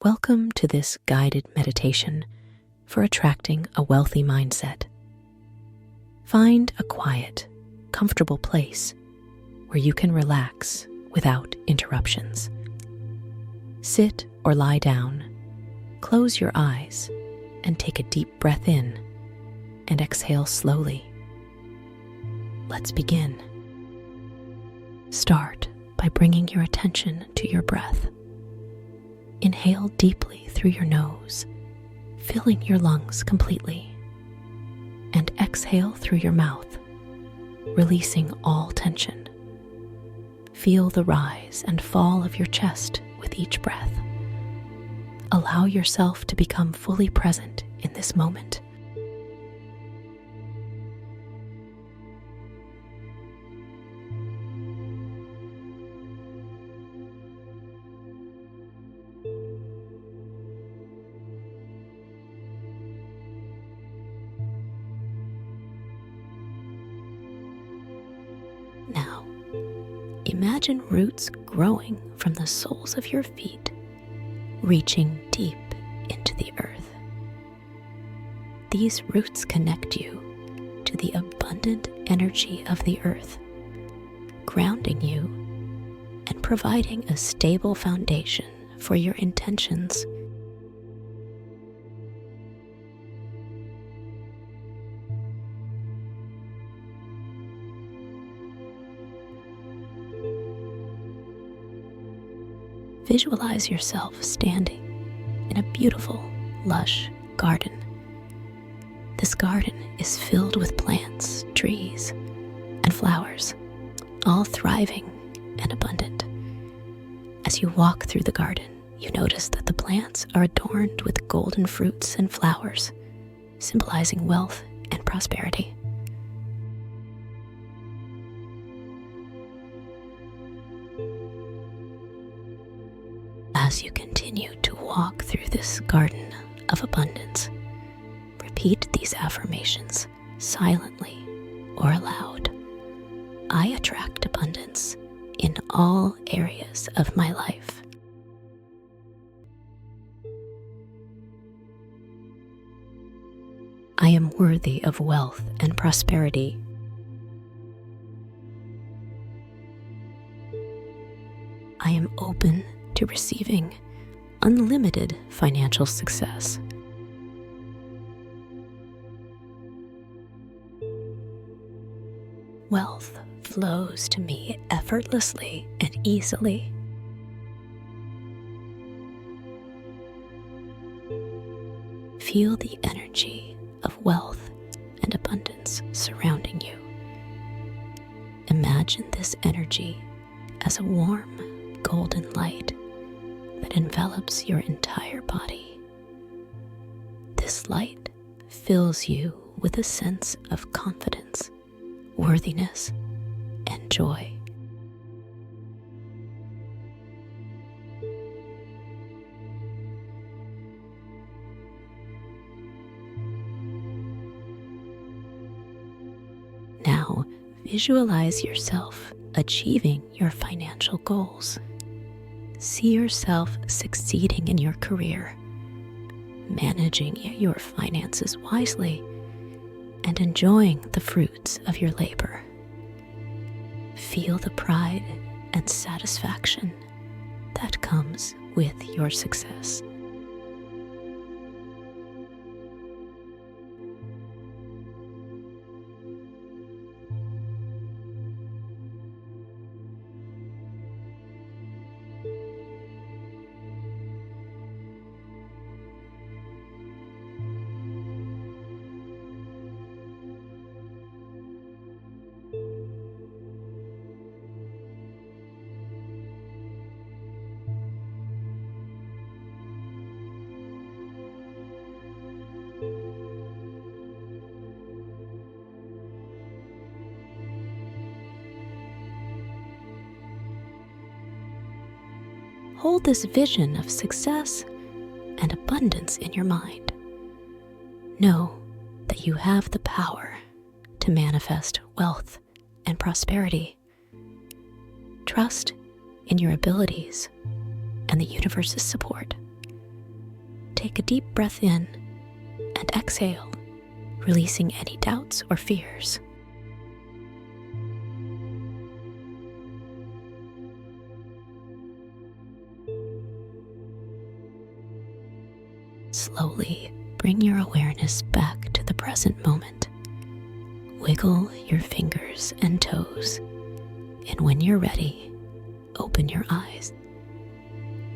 Welcome to this guided meditation for attracting a wealthy mindset. Find a quiet, comfortable place where you can relax without interruptions. Sit or lie down, close your eyes, and take a deep breath in and exhale slowly. Let's begin. Start by bringing your attention to your breath. Inhale deeply through your nose, filling your lungs completely, and exhale through your mouth, releasing all tension. Feel the rise and fall of your chest with each breath. Allow yourself to become fully present in this moment. Now, imagine roots growing from the soles of your feet, reaching deep into the earth. These roots connect you to the abundant energy of the earth, grounding you and providing a stable foundation for your intentions. Visualize yourself standing in a beautiful, lush garden. This garden is filled with plants, trees, and flowers, all thriving and abundant. As you walk through the garden, you notice that the plants are adorned with golden fruits and flowers, symbolizing wealth and prosperity. As you continue to walk through this garden of abundance, repeat these affirmations silently or aloud. I attract abundance in all areas of my life. I am worthy of wealth and prosperity. I am open to receiving unlimited financial success. Wealth flows to me effortlessly and easily. Feel the energy of wealth and abundance surrounding you. Imagine this energy as a warm, golden light that envelops your entire body. This light fills you with a sense of confidence, worthiness, and joy. Now, visualize yourself achieving your financial goals. See yourself succeeding in your career, managing your finances wisely, and enjoying the fruits of your labor. Feel the pride and satisfaction that comes with your success. Hold this vision of success and abundance in your mind. Know that you have the power to manifest wealth and prosperity. Trust in your abilities and the universe's support. take a deep breath in and exhale, releasing any doubts or fears. Slowly bring your awareness back to the present moment. Wiggle your fingers and toes, and when you're ready, open your eyes.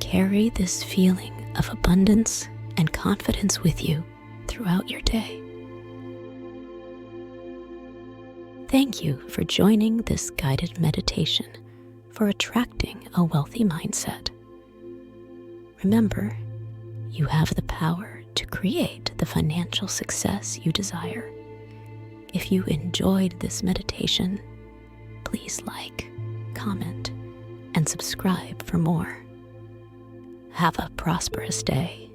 Carry this feeling of abundance and confidence with you throughout your day. Thank you for joining this guided meditation for attracting a wealthy mindset. Remember, you have the power to create the financial success you desire. If you enjoyed this meditation, please like, comment, and subscribe for more. Have a prosperous day.